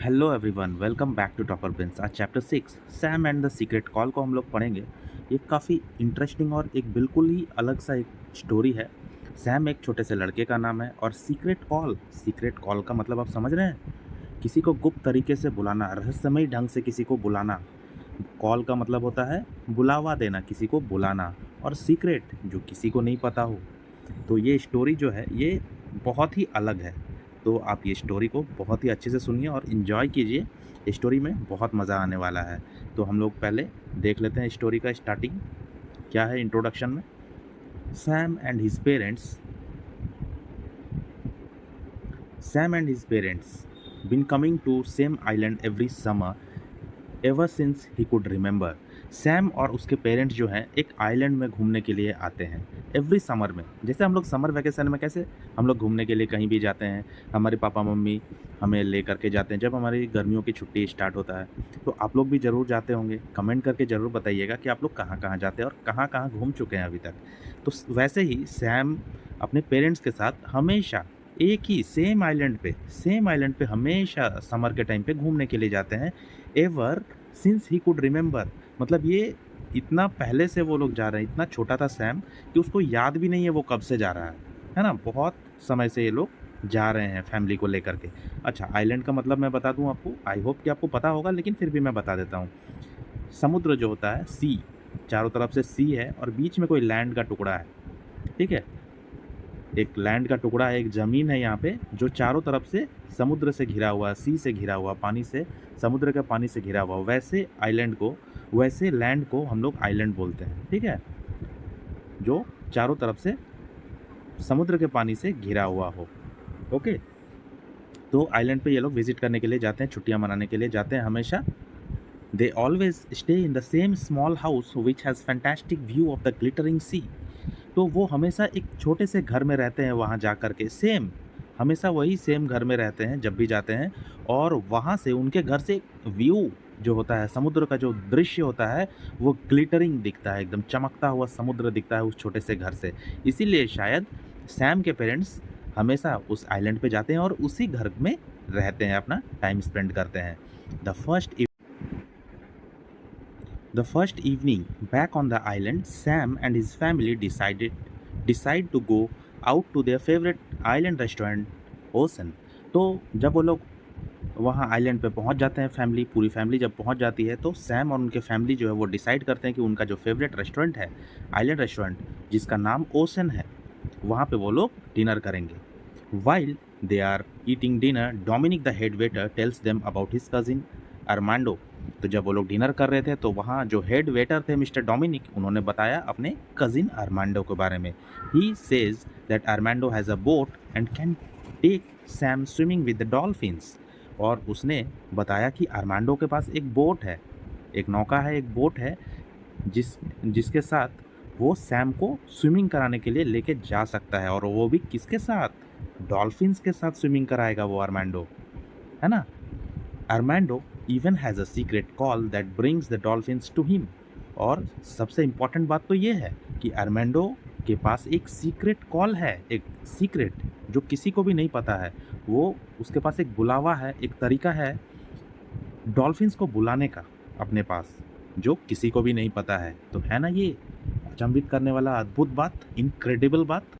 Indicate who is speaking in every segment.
Speaker 1: Hello everyone, welcome back to topper Prince. आज chapter 6 Sam and the secret call को हम लोग पढ़ेंगे। ये काफ़ी इंटरेस्टिंग और एक बिल्कुल ही अलग सा एक स्टोरी है। सैम एक छोटे से लड़के का नाम है और सीक्रेट कॉल का मतलब आप समझ रहे हैं? किसी को गुप्त तरीके से बुलाना, रहस्यमयी ढंग से किसी को बुलाना। कॉल का मतलब होता है बुलावा देना, किसी को बुलाना। और सीक्रेट जो किसी को नहीं पता हो। तो ये स्टोरी जो है ये बहुत ही अलग है। तो आप ये स्टोरी को बहुत ही अच्छे से सुनिए और इन्जॉय कीजिए। स्टोरी में बहुत मज़ा आने वाला है। तो हम लोग पहले देख लेते हैं स्टोरी का स्टार्टिंग क्या है। इंट्रोडक्शन में Sam and his parents been coming to same island every summer ever since he could remember. Sam और उसके पेरेंट्स जो हैं एक आइलैंड में घूमने के लिए आते हैं एवरी समर में। जैसे हम लोग समर वेकेशन में कैसे हम लोग घूमने के लिए कहीं भी जाते हैं, हमारे पापा मम्मी हमें ले करके जाते हैं जब हमारी गर्मियों की छुट्टी स्टार्ट होता है। तो आप लोग भी ज़रूर जाते होंगे। कमेंट करके ज़रूर बताइएगा कि आप लोग कहाँ कहाँ जाते हैं और कहाँ कहाँ घूम चुके हैं अभी तक। तो वैसे ही सैम अपने पेरेंट्स के साथ हमेशा एक ही सेम आइलैंड पे हमेशा समर के टाइम पे घूमने के लिए जाते हैं। Ever since he could remember, मतलब ये इतना पहले से वो लोग जा रहे हैं। इतना छोटा था सैम कि उसको याद भी नहीं है वो कब से जा रहा है ना। बहुत समय से ये लोग जा रहे हैं फैमिली को लेकर के। अच्छा, आइलैंड का मतलब मैं बता दूं आपको, आई होप कि आपको पता होगा, लेकिन फिर भी मैं बता देता हूँ। समुद्र जो होता है, सी, चारों तरफ से सी है और बीच में कोई लैंड का टुकड़ा है। ठीक है, एक लैंड का टुकड़ा है, एक ज़मीन है यहाँ पे जो चारों तरफ से समुद्र से घिरा हुआ, सी से घिरा हुआ, पानी से, समुद्र के पानी से घिरा हुआ। वैसे लैंड को हम लोग आइलैंड बोलते हैं। ठीक है, जो चारों तरफ से समुद्र के पानी से घिरा हुआ हो। ओके, तो आइलैंड पे ये लोग विजिट करने के लिए जाते हैं, छुट्टियां मनाने के लिए जाते हैं हमेशा। They always stay in the same small house which has fantastic view of the glittering sea. तो वो हमेशा एक छोटे से घर में रहते हैं वहाँ जा कर के। हमेशा वही सेम घर में रहते हैं जब भी जाते हैं। और वहाँ से उनके घर से व्यू जो होता है, समुद्र का जो दृश्य होता है, वो ग्लिटरिंग दिखता है, एकदम चमकता हुआ समुद्र दिखता है उस छोटे से घर से। इसीलिए शायद सैम के पेरेंट्स हमेशा उस आइलैंड पे जाते हैं और उसी घर में रहते हैं, अपना टाइम स्पेंड करते हैं। The first The first evening back on the island, Sam and his family decide to go out to their favorite island restaurant, Ocean. तो जब वो लोग वहाँ आइलैंड पे पहुँच जाते हैं, पूरी फैमिली जब पहुँच जाती है, तो सैम और उनके फैमिली जो है वो डिसाइड करते हैं कि उनका जो फेवरेट रेस्टोरेंट है, आइलैंड रेस्टोरेंट जिसका नाम ओशन है, वहाँ पे वो लोग डिनर करेंगे। While they are eating dinner, Dominic the head waiter tells them about his cousin Armando. तो जब वो लोग डिनर कर रहे थे तो वहाँ जो हेड वेटर थे मिस्टर डोमिनिक, उन्होंने बताया अपने कजिन अरमांडो के बारे में। He says that Armando has a boat and can take Sam swimming with the dolphins. और उसने बताया कि अरमांडो के पास एक बोट है, एक नौका है, एक बोट है, जिसके साथ वो सैम को स्विमिंग कराने के लिए लेके जा सकता है। और वो भी किसके साथ? डॉल्फिन्स के साथ स्विमिंग कराएगा वो अरमांडो, है ना। Armando even has a secret call that brings the dolphins to him. और सबसे इम्पॉर्टेंट बात तो ये है कि अरमांडो के पास एक सीक्रेट कॉल है, एक सीक्रेट जो किसी को भी नहीं पता है। वो उसके पास एक बुलावा है, एक तरीका है डॉल्फिन्स को बुलाने का अपने पास, जो किसी को भी नहीं पता है। तो है ना ये अचंभित करने वाला अद्भुत बात, इनक्रेडिबल बात।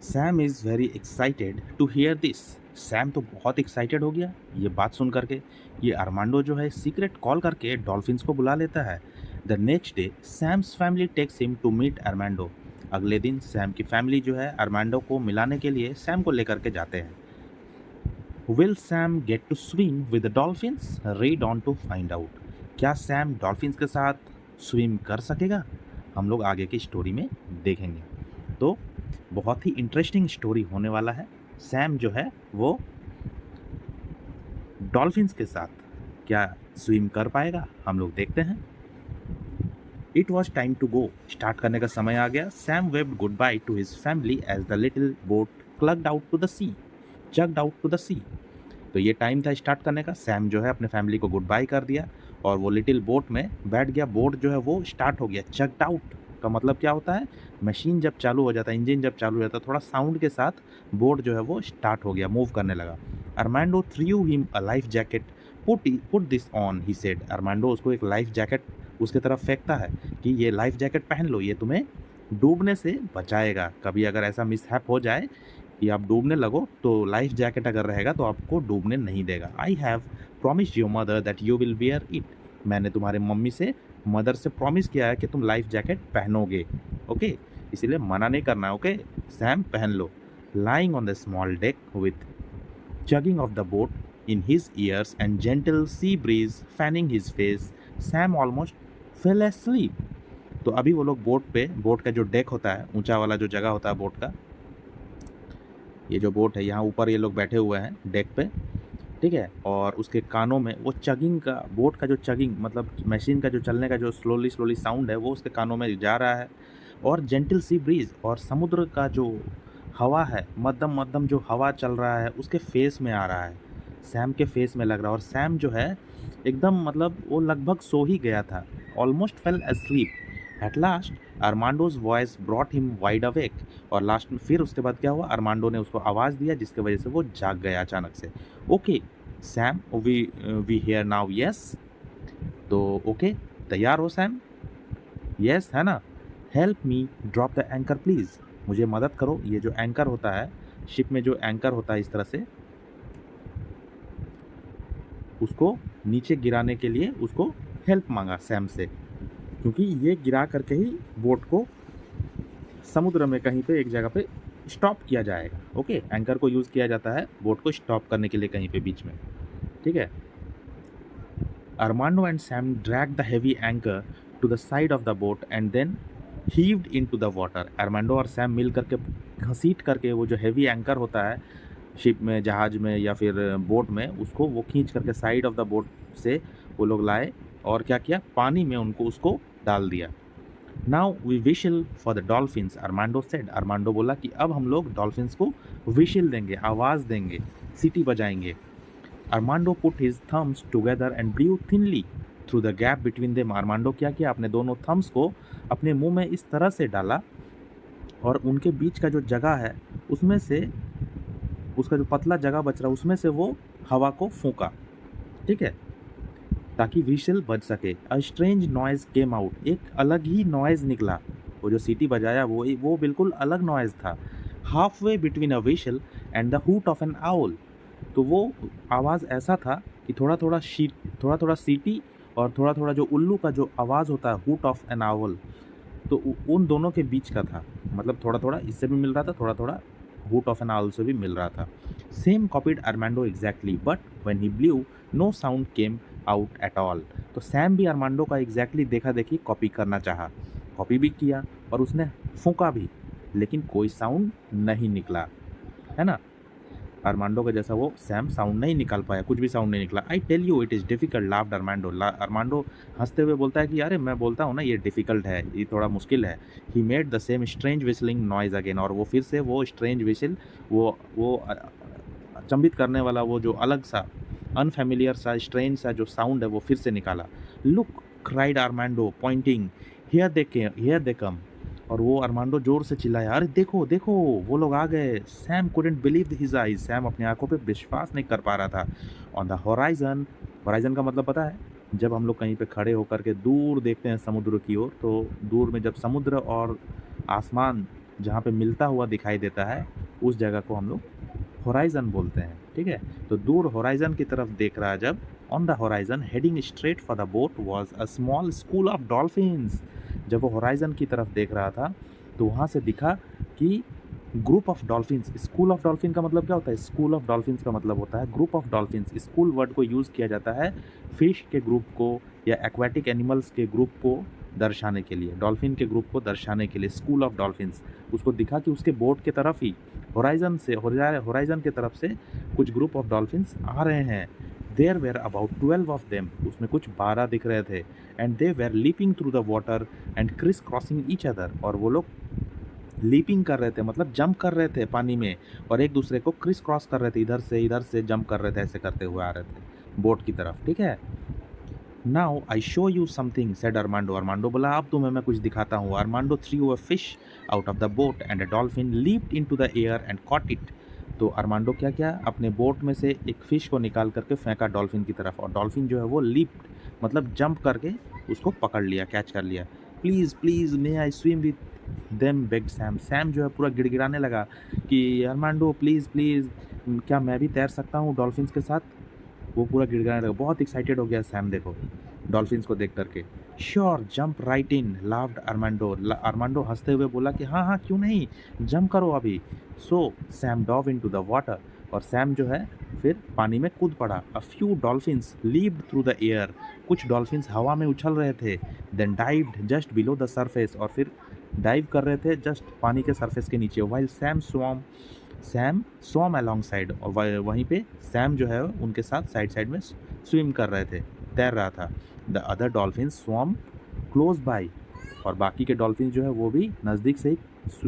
Speaker 1: Sam is very excited to hear this. Sam तो बहुत एक्साइटेड हो गया ये बात सुन करके। ये अरमांडो जो है सीक्रेट कॉल करके डॉल्फिन्स को बुला लेता है। The next day Sam's family takes him to meet Armando. अगले दिन सैम की फैमिली जो है अरमांडो को मिलाने के लिए सैम को लेकर के जाते हैं। Will Sam get to swim with the dolphins? Read on to find out. क्या सैम डॉल्फिन्स के साथ स्विम कर सकेगा? हम लोग आगे की स्टोरी में देखेंगे। तो बहुत ही इंटरेस्टिंग स्टोरी होने वाला है। सैम जो है वो डॉल्फिन्स के साथ क्या स्विम कर पाएगा, हम लोग देखते हैं। It was time to go. Start करने का समय आ गया। Sam waved good bye to his family as the little boat क्लग्ड out to the sea chugged out to the sea. तो ये टाइम था स्टार्ट करने का। सैम जो है अपने फैमिली को गुड बाय कर दिया और वो लिटिल बोट में बैठ गया। बोट जो है वो स्टार्ट हो गया, चग्ड आउट, का मतलब क्या होता है, मशीन जब चालू हो जाता है, इंजन जब चालू हो जाता है, थोड़ा साउंड के साथ बोट जो है वो स्टार्ट हो गया, मूव करने लगा। Armando through him a life jacket, put this on he said. Armando उसको एक लाइफ जैकेट उसके तरफ फेंकता है कि ये लाइफ जैकेट पहन लो, ये तुम्हें डूबने से बचाएगा। कभी अगर ऐसा मिसहैप हो जाए कि आप डूबने लगो तो लाइफ जैकेट अगर रहेगा तो आपको डूबने नहीं देगा। I have promised your mother that you will wear it. मैंने तुम्हारे मम्मी से, मदर से प्रॉमिस किया है कि तुम लाइफ जैकेट पहनोगे, ओके, इसीलिए मना नहीं करना है, ओके। सैम पहन लो। Lying on the small deck with chugging of the boat in his ears and gentle sea breeze fanning his face, Sam almost fell asleep. तो अभी वो लोग बोट पे, बोट का जो डेक होता है, ऊंचा वाला जो जगह होता है बोट का, ये जो बोट है यहाँ ऊपर ये लोग बैठे हुए हैं डेक पे, ठीक है। और उसके कानों में वो चगिंग का, बोट का जो चगिंग मतलब मशीन का जो चलने का जो स्लोली स्लोली साउंड है वो उसके कानों में जा रहा है। और जेंटल सी ब्रीज, और समुद्र का जो हवा है, मध्यम मध्यम जो हवा चल रहा है उसके फेस में आ रहा है, सैम के फेस में लग रहा है। और सैम जो है एकदम मतलब वो लगभग सो ही गया था, almost fell asleep। At last Armando's voice brought him wide awake. और लास्ट में फिर उसके बाद क्या हुआ, अरमांडो ने उसको आवाज़ दिया जिसकी वजह से वो जाग गया अचानक से। Okay Sam, we here now, yes. तो ओके, तैयार हो सैम? यस है ना। Help me drop the anchor please. मुझे मदद करो, ये जो एंकर होता है शिप में, जो एंकर होता है इस तरह से, उसको नीचे गिराने के लिए उसको हेल्प मांगा सैम से, क्योंकि ये गिरा करके ही बोट को समुद्र में कहीं पे एक जगह पे स्टॉप किया जाएगा, ओके। एंकर को यूज़ किया जाता है बोट को स्टॉप करने के लिए कहीं पे बीच में, ठीक है। Armando and Sam dragged the heavy anchor to the side of the boat and then heaved into the water. Armando और सैम मिल करके घसीट करके वो जो हेवी एंकर होता है शिप में, जहाज में या फिर बोट में, उसको वो खींच करके साइड ऑफ द बोट से वो लोग लाए और क्या किया, पानी में उनको उसको डाल दिया। Now we whistle for the dolphins, Armando said. Armando बोला कि अब हम लोग डॉल्फिन्स को विशल देंगे, आवाज़ देंगे, सीटी बजाएंगे। Armando put his thumbs together and blew thinly through the gap between them. Armando क्या किया, अपने दोनों थम्स को अपने मुंह में इस तरह से डाला और उनके बीच का जो जगह है उसमें से, उसका जो पतला जगह बच रहा उसमें से वो हवा को फूंका, ठीक है, ताकि व्हीसल बज सके। A strange noise came out, एक अलग ही नॉइज़ निकला। वो जो सीटी बजाया वो बिल्कुल अलग नॉइज़ था। Half way between a whistle and the hoot of N owl. तो वो आवाज़ ऐसा था कि थोड़ा थोड़ा सीटी और थोड़ा थोड़ा जो उल्लू का जो आवाज़ होता है, हूट ऑफ एन आउल, तो उन दोनों के बीच का था। मतलब थोड़ा थोड़ा इससे भी मिल रहा था, थोड़ा थोड़ा हूट ऑफ एन आउल से भी मिल रहा था। Sam copied Armando exactly, but when he blew no sound came out at all. तो सैम भी अरमांडो का एग्जैक्टली देखा देखी कॉपी करना चाहा, कॉपी भी किया और उसने फूंका भी, लेकिन कोई साउंड नहीं निकला, है ना। अरमांडो का जैसा वो सैम साउंड नहीं निकाल पाया, कुछ भी साउंड नहीं निकला। I tell you it is difficult, laughed Armando. Armando हंसते हुए बोलता है कि अरे मैं बोलता हूँ ना ये डिफ़िकल्ट है, ये थोड़ा मुश्किल है। He made the same strange whistling noise again. और वो फिर से वो स्ट्रेंज विसिल, वो अचंभित करने वाला वो जो अलग सा अनफेमिलियर सा स्ट्रेंज सा जो साउंड है वो फिर से निकाला। Look cried Armando pointing, here they come. और वो अरमांडो जोर से चिल्लाया, अरे देखो देखो वो लोग आ गए। Sam couldn't believe his eyes, Sam अपनी आंखों पे विश्वास नहीं कर पा रहा था। ऑन द होराइजन, होराइजन का मतलब पता है, जब हम लोग कहीं पे खड़े होकर के दूर देखते हैं समुद्र की ओर, तो दूर में जब समुद्र और आसमान जहाँ पे मिलता हुआ दिखाई देता है उस जगह को हम लोग होराइजन बोलते हैं, ठीक है। तो दूर होराइजन की तरफ देख रहा है जब, on the horizon heading straight for the boat was a small school of dolphins. जब वो होराइजन की तरफ देख रहा था तो वहाँ से दिखा कि group of dolphins, school of dolphin का मतलब क्या होता है, स्कूल ऑफ डॉल्फिन्स का मतलब होता है group of dolphins. School word को यूज़ किया जाता है फिश के ग्रुप को या एक्वाटिक एनिमल्स के ग्रुप को दर्शाने के लिए, डॉल्फिन के ग्रुप को दर्शाने के लिए स्कूल ऑफ डॉल्फिन्स। उसको दिखा कि उसके बोट के तरफ ही होराइजन की तरफ से कुछ ग्रुप ऑफ डॉल्फिन्स आ रहे हैं। There were about 12 of them, उसमें कुछ 12 दिख रहे थे। And they were leaping through the water and crisscrossing each other, और वो लोग लीपिंग कर रहे थे मतलब जंप कर रहे थे पानी में और एक दूसरे को क्रिस क्रॉस कर रहे थे, इधर से जंप कर रहे थे, ऐसे करते हुए आ रहे थे बोट की तरफ, ठीक है। Now I show you something said Armando. Armando बोला अब तुम्हें मैं कुछ दिखाता हूँ। Armando threw a fish out of the boat and a dolphin leaped into the air and caught it. तो अरमांडो क्या किया, अपने बोट में से एक फिश को निकाल करके फेंका डॉल्फिन की तरफ, और डॉल्फिन जो है वो लीप्ड मतलब जंप करके उसको पकड़ लिया, कैच कर लिया। Please please may I swim with them bagged Sam. Sam जो है पूरा गिड़गिड़ाने लगा कि अरमांडो प्लीज़ प्लीज़, क्या मैं भी तैर सकता हूँ डॉल्फिन्स के साथ। वो पूरा गिड़गिड़ाने लगा, बहुत एक्साइटेड हो गया सैम देखो डॉल्फिन्स को देख करके। श्योर जंप राइट इन लाफ्ड अरमांडो। अरमांडो हंसते हुए बोला कि हाँ हाँ क्यों नहीं, जंप करो अभी। So Sam dove into the water, और सैम जो है फिर पानी में कूद पड़ा। A few dolphins leaped through the air. कुछ डॉल्फिन्स हवा में उछल रहे थे। Then dived just below the surface, और फिर डाइव कर रहे थे जस्ट पानी के सरफेस के नीचे। वाइल सैम स्वम अलॉन्ग साइड, और वहीं पे सैम जो है उनके साथ साइड साइड में स्विम कर रहे थे, तैर रहा था। The other dolphin swam close by, और बाकी के डॉल्फिन जो है वो भी नज़दीक से ही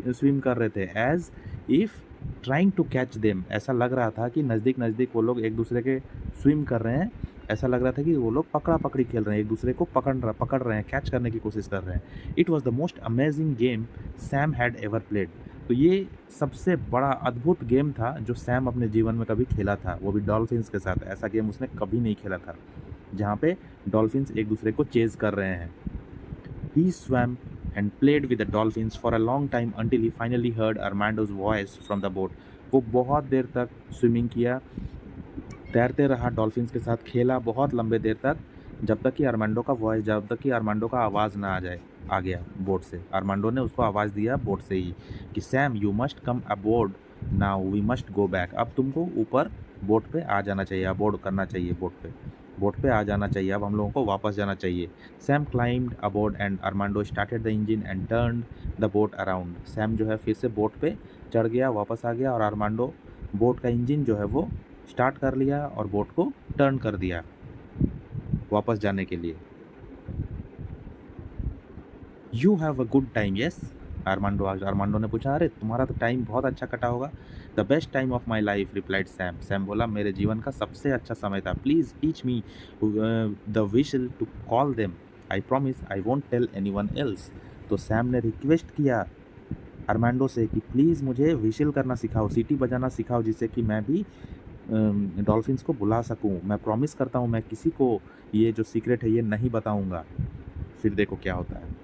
Speaker 1: स्विम कर रहे थे। As if trying to catch them, ऐसा लग रहा था कि नज़दीक नज़दीक वो लोग एक दूसरे के स्विम कर रहे हैं। ऐसा लग रहा था कि वो लोग पकड़ा पकड़ी खेल रहे हैं, एक दूसरे को पकड़ रहे हैं, कैच करने की कोशिश कर रहे हैं। It was the most amazing game Sam had ever played. तो ये सबसे बड़ा अद्भुत गेम था जो सैम अपने जीवन में कभी खेला था, वो भी डॉल्फिन्स के साथ। ऐसा गेम उसने कभी नहीं खेला था जहाँ पे डॉल्फिन्स एक दूसरे को चेज़ कर रहे हैं। He swam and played with the dolphins for a long time until he finally heard Armando's voice from the boat. वो बहुत देर तक स्विमिंग किया, तैरते रहा, डॉल्फिन्स के साथ खेला बहुत लंबे देर तक, जब तक कि अरमांडो का आवाज़ ना आ गया बोट से। अरमांडो ने उसको आवाज़ दिया बोट से ही कि Sam you must come aboard now, we must go back. अब तुमको ऊपर बोट पे आ जाना चाहिए, अबोर्ड करना चाहिए बोट पे आ जाना चाहिए, अब हम लोगों को वापस जाना चाहिए। Sam climbed aboard and Armando started the engine and turned the boat around. Sam जो है फिर से बोट पे चढ़ गया, वापस आ गया, और अरमांडो बोट का इंजन जो है वो स्टार्ट कर लिया और बोट को टर्न कर दिया वापस जाने के लिए। You have a good time yes, Armando ने पूछा, अरे तुम्हारा तो टाइम बहुत अच्छा कटा होगा। The best time of my life replied Sam. Sam बोला मेरे जीवन का सबसे अच्छा समय था। Please teach me the whistle to call them, I promise I won't tell anyone else. तो सैम ने रिक्वेस्ट किया अरमांडो से कि प्लीज़ मुझे विशल करना सिखाओ, सीटी बजाना सिखाओ, जिससे कि मैं भी डॉल्फिन्स को बुला सकूं। मैं प्रॉमिस करता हूं मैं किसी को ये जो सीक्रेट है ये नहीं बताऊंगा। फिर देखो क्या होता है।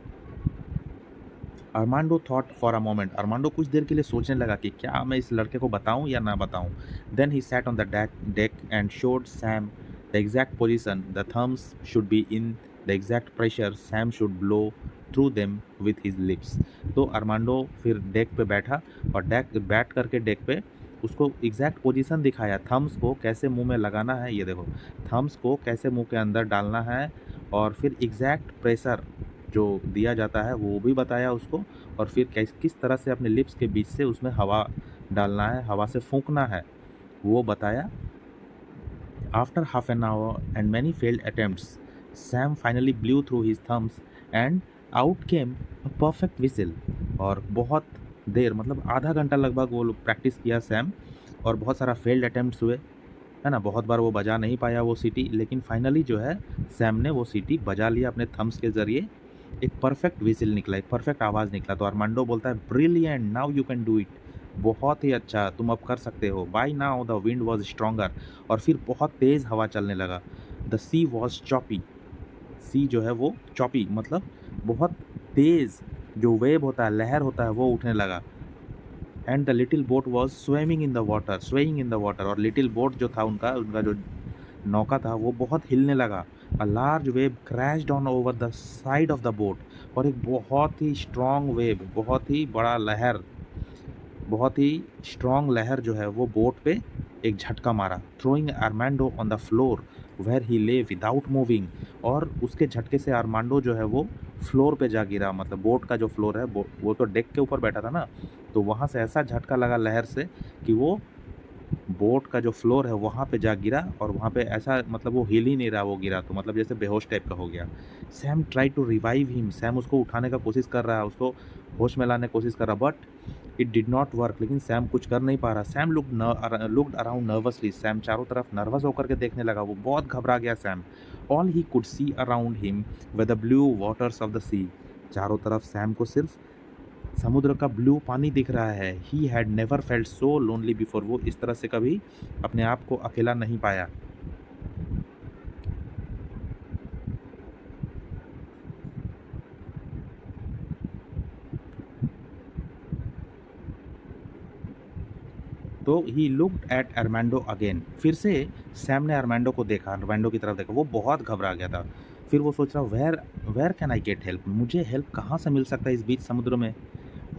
Speaker 1: Armando thought for a moment. Armando कुछ देर के लिए सोचने लगा कि क्या मैं इस लड़के को बताऊं या ना बताऊं। Then he sat on the deck and showed Sam the exact position, the thumbs should be in the exact pressure, Sam should blow through them with his lips. तो अरमांडो फिर डेक पे बैठा, और बैठ करके डेक पे उसको exact position दिखाया, थम्स को कैसे मुंह में लगाना है, ये देखो थम्स को कैसे मुंह के अंदर डालना है, और फिर एग्जैक्ट प्रेशर जो दिया जाता है वो भी बताया उसको, और फिर किस तरह से अपने लिप्स के बीच से उसमें हवा डालना है, हवा से फूंकना है, वो बताया। After half an hour and many failed attempts Sam finally blew through his thumbs and out came a perfect whistle. और बहुत देर मतलब आधा घंटा लगभग वो लोग प्रैक्टिस किया सैम, और बहुत सारा फेल्ड अटेम्प्ट्स हुए, है ना, बहुत बार वो बजा नहीं पाया वो सीटी, लेकिन फाइनली जो है सैम ने वो सीटी बजा लिया अपने थम्स के ज़रिए। एक परफेक्ट विसिल निकला, एक परफेक्ट आवाज़ निकला। तो अरमांडो बोलता है brilliant now you can do it, बहुत ही अच्छा, तुम अब कर सकते हो। By now the wind was stronger, और फिर बहुत तेज़ हवा चलने लगा। The sea was choppy, sea जो है वो चॉपी मतलब बहुत तेज़, जो वेव होता है, लहर होता है, वो उठने लगा। And the little boat was swimming in the water, swaying in the water, और लिटिल बोट जो था उनका उनका जो नौका था वो बहुत हिलने लगा। A large wave crashed on over the side of the boat, और एक बहुत ही स्ट्रॉन्ग वेव, बहुत ही बड़ा लहर, बहुत ही स्ट्रॉन्ग लहर जो है वो बोट पे एक झटका मारा, throwing Armando on the floor where he lay without moving. और उसके झटके से अरमांडो जो है वो फ्लोर पे जा गिरा, मतलब बोट का जो फ्लोर है, वो तो डेक के ऊपर बैठा था ना, तो वहाँ से ऐसा झटका लगा लहर से कि वो बोट का जो फ्लोर है वहाँ पे जा गिरा, और वहाँ पे ऐसा मतलब वो हिल ही नहीं रहा, वो गिरा तो मतलब जैसे बेहोश टाइप का हो गया। Sam try to revive him, Sam उसको उठाने का कोशिश कर रहा है, उसको होश में लाने की कोशिश कर रहा, but it did not work, लेकिन सैम कुछ कर नहीं पा रहा। Sam looked around nervously, Sam चारों तरफ नर्वस होकर के देखने लगा, वो बहुत घबरा गया Sam. All he could see around him were the blue waters of the sea, चारों तरफ सैम को सिर्फ समुद्र का ब्लू पानी दिख रहा है। He had never felt so lonely before, वो इस तरह से कभी अपने आप को अकेला नहीं पाया। तो he looked at Armando again, फिर से सैम ने अरमांडो को देखा, अरमांडो की तरफ देखा, वो बहुत घबरा गया था। फिर वो सोच रहा, where where can I get help, मुझे हेल्प कहाँ से मिल सकता है इस बीच समुद्र में।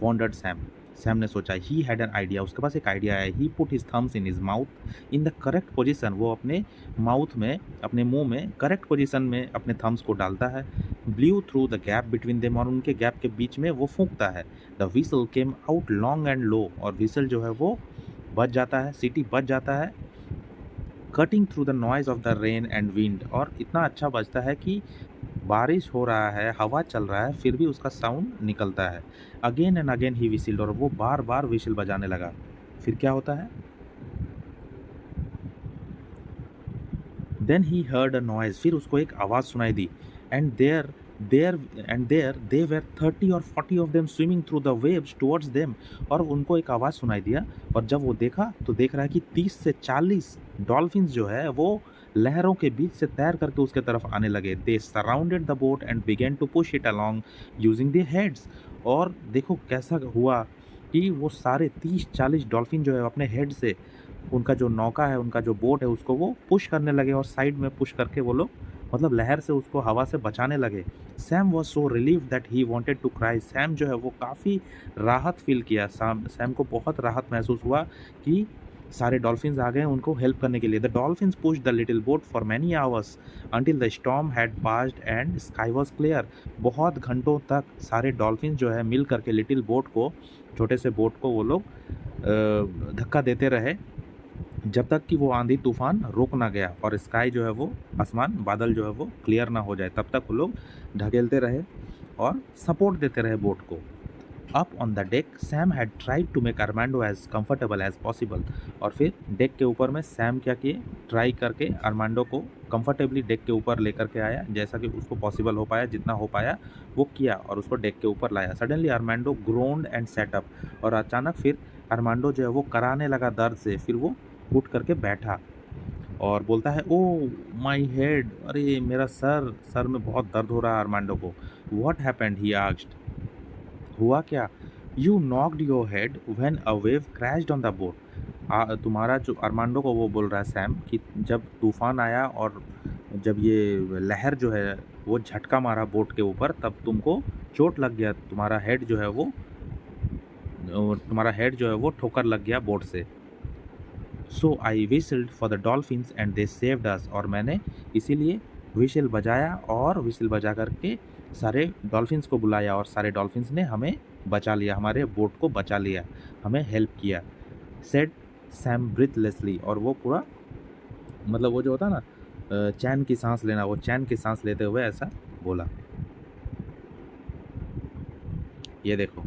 Speaker 1: वॉन्डर्ड सैम, सैम ने सोचा। ही हैड एन आइडिया, उसके पास एक आइडिया है। He put his thumbs in his mouth in the correct position, वो अपने माउथ में, अपने मुंह में करेक्ट पोजीशन में अपने थम्स को डालता है। Blue through the gap between them, और उनके गैप के बीच में वो फूंकता है। The whistle came out long and low, और व्हिसल जो है वो बज जाता है, सीटी बज जाता है। Cutting through the noise of the rain and wind, और इतना अच्छा बजता है कि बारिश हो रहा है, हवा चल रहा है, फिर भी उसका साउंड निकलता है। अगेन एंड अगेन ही विसिल्ड, और वो बार बार विसिल बजाने लगा। फिर क्या होता है, then he heard a noise, फिर उसको एक आवाज़ सुनाई दी। एंड देयर दे वेर 30 और 40 of them swimming through the waves towards them, और उनको एक आवाज़ सुनाई दिया, और जब वो देखा तो देख रहा है कि 30 से 40 डॉल्फिन्स जो है वो लहरों के बीच से तैर करके उसके तरफ आने लगे। They surrounded the boat and began to push it along using their heads, और देखो कैसा हुआ कि वो सारे 30-40 डॉल्फिन जो है अपने हेड से उनका जो नौका है, उनका जो बोट है, उसको वो पुश करने लगे, और साइड में पुश करके वो लोग मतलब लहर से उसको हवा से बचाने लगे। Sam was so relieved that he wanted to cry, Sam जो है वो काफ़ी राहत फील किया, सैम को बहुत राहत महसूस हुआ कि सारे डॉल्फिन्स आ गए उनको हेल्प करने के लिए। The dolphins push the little boat for many hours until the storm had passed and sky was clear, बहुत घंटों तक सारे डॉल्फिन्स जो है मिल करके लिटिल बोट को, छोटे से बोट को वो लोग धक्का देते रहे, जब तक कि वो आंधी तूफान रुक ना गया और स्काई जो है वो, आसमान बादल जो है वो क्लियर ना हो जाए, तब तक वो लोग ढकेलते रहे और सपोर्ट देते रहे बोट को। Up on the deck Sam had tried to make Armando as comfortable as possible, और फिर डेक के ऊपर में सैम क्या किए, ट्राई करके अरमांडो को कंफर्टेबली डेक के ऊपर लेकर के आया, जैसा कि उसको पॉसिबल हो पाया, जितना हो पाया वो किया और उसको डेक के ऊपर लाया। सडनली अरमांडो ग्रोन्ड एंड सेटअप, और अचानक फिर अरमांडो जो है वो कराने लगा दर्द से, फिर वो उठ करके बैठा और बोलता है, ओ माई हेड, अरे मेरा सर, सर में बहुत दर्द हो रहा है अरमांडो को। व्हाट हैपेंड, ही आस्क्ड, हुआ क्या। You knocked your head when a wave crashed on the boat, तुम्हारा जो, अरमांडो को वो बोल रहा है सैम कि जब तूफान आया और जब ये लहर जो है वो झटका मारा बोट के ऊपर, तब तुमको चोट लग गया, तुम्हारा हेड जो है वो, तुम्हारा हेड जो है वो ठोकर लग गया बोट से। So I whistled for the dolphins and they saved us, और मैंने इसीलिए विशल बजाया और विशल बजा करके सारे डॉल्फिन्स को बुलाया, और सारे डॉल्फिन्स ने हमें बचा लिया, हमारे बोट को बचा लिया, हमें हेल्प किया। सेड सैम ब्रीथलेसली, और वो पूरा मतलब वो जो होता है ना चैन की सांस लेना, वो चैन की सांस लेते हुए ऐसा बोला। ये देखो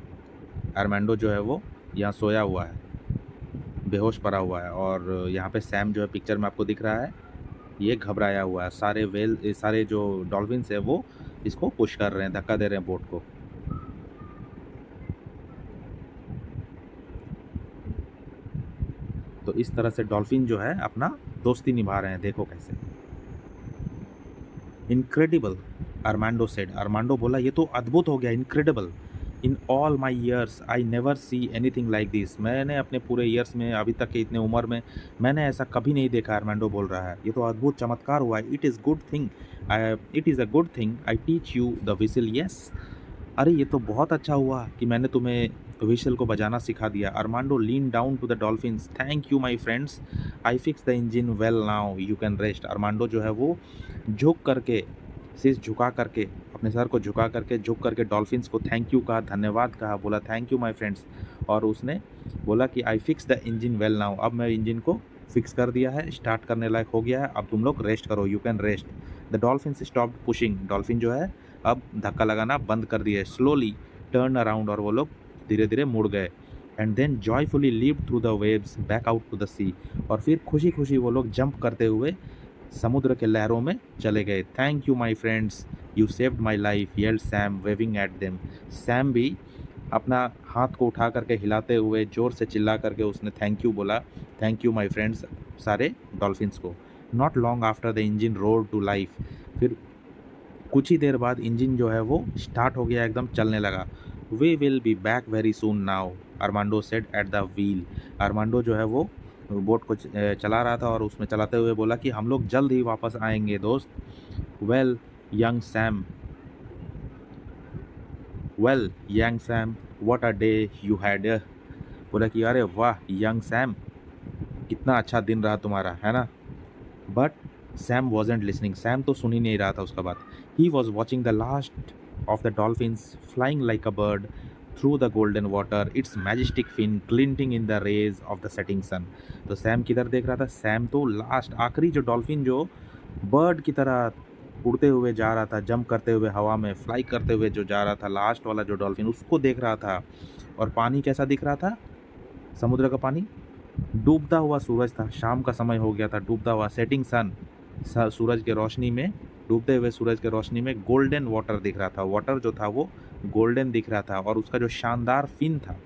Speaker 1: अरमांडो जो है वो यहाँ सोया हुआ है, बेहोश पड़ा हुआ है, और यहाँ पे सैम जो है पिक्चर में आपको दिख रहा है, ये घबराया हुआ है। सारे जो डॉल्फिन्स है वो इसको पुश कर रहे हैं, धक्का दे रहे हैं बोट को। तो इस तरह से डॉल्फिन जो है अपना दोस्ती निभा रहे हैं, देखो कैसे। इनक्रेडिबल, अरमांडो सेड, अरमांडो बोला, ये तो अद्भुत हो गया, incredible. In all my years I never see anything like this, मैंने अपने पूरे ईयर्स में, अभी तक के इतने उम्र में मैंने ऐसा कभी नहीं देखा। अरमांडो बोल रहा है, ये तो अद्भुत चमत्कार हुआ है। It is good thing, it is a good thing I teach you the whistle, yes, अरे ये तो बहुत अच्छा हुआ कि मैंने तुम्हें व्हिसल को बजाना सिखा दिया। Armando lean down to the dolphins, thank you my friends, I fix the engine well, now you can rest. Armando जो है वो झुक करके, सिर झुका करके, अपने सर को झुका करके, झुक करके डॉल्फिन्स को थैंक यू कहा, धन्यवाद कहा, बोला थैंक यू माय फ्रेंड्स, और उसने बोला कि आई fix the engine well now, अब मैं इंजन को फिक्स कर दिया है, स्टार्ट करने लायक हो गया है, अब तुम लोग रेस्ट करो, you can rest. The dolphins stopped pushing, dolphin जो है अब धक्का लगाना बंद कर दिया, स्लोली टर्न अराउंड, और वो लोग धीरे धीरे मुड़ गए। And then joyfully leaped through the waves back out to the sea. और फिर खुशी खुशी वो लोग जंप करते हुए समुद्र के लहरों में चले गए। Thank you my friends, you saved my life, yelled Sam waving at them. Sam भी अपना हाथ को उठा करके हिलाते हुए ज़ोर से चिल्ला करके उसने थैंक यू बोला। थैंक यू माई फ्रेंड्स सारे डॉल्फिन्स को। Not long after the engine roared to life. फिर कुछ ही देर बाद इंजन जो है वो स्टार्ट हो गया, एकदम चलने लगा। We will be back very soon now, Armando said at the wheel. Armando जो है वो बोट को चला रहा था और उसमें चलाते हुए बोला कि हम लोग जल्द ही वापस आएंगे दोस्त। Well young Sam, well young Sam, what a day you had. बोला कि अरे वाह यंग सैम, कितना अच्छा दिन रहा तुम्हारा, है ना। But Sam wasn't listening, Sam तो सुन ही नहीं रहा था उसका बात। He was watching the last of the dolphins flying like a bird through the golden water, its majestic fin glinting in the rays of the setting sun. तो Sam किधर देख रहा था, सैम तो लास्ट आखिरी जो डॉल्फिन जो bird की तरह उड़ते हुए जा रहा था, जंप करते हुए हवा में फ्लाई करते हुए जो जा रहा था, लास्ट वाला जो डॉल्फिन उसको देख रहा था। और पानी कैसा दिख रहा था, समुद्र का पानी डूबता हुआ सूरज था, शाम का समय हो गया था, डूबता हुआ सेटिंग सन, सूरज के रोशनी में, डूबते हुए सूरज के रोशनी में गोल्डन वाटर दिख रहा था। वाटर जो था वो गोल्डन दिख रहा था और उसका जो शानदार फिन था,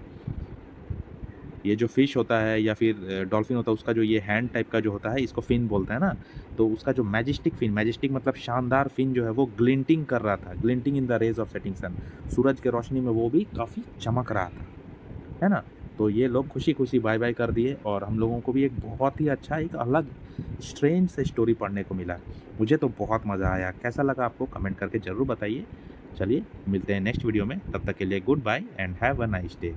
Speaker 1: ये जो फिश होता है या फिर डॉल्फिन होता है उसका जो ये हैंड टाइप का जो होता है इसको फिन बोलते हैं ना, तो उसका जो मैजेस्टिक फिन, मैजेस्टिक मतलब शानदार फिन जो है वो ग्लिंटिंग कर रहा था, glinting in the rays of setting sun, सूरज के रोशनी में वो भी काफ़ी चमक रहा था, है ना। तो ये लोग खुशी खुशी बाय बाय कर दिए और हम लोगों को भी एक बहुत ही अच्छा, एक अलग स्ट्रेंज से स्टोरी पढ़ने को मिला। मुझे तो बहुत मज़ा आया। कैसा लगा आपको कमेंट करके ज़रूर बताइए। चलिए मिलते हैं नेक्स्ट वीडियो में, तब तक के लिए goodbye and have a nice day.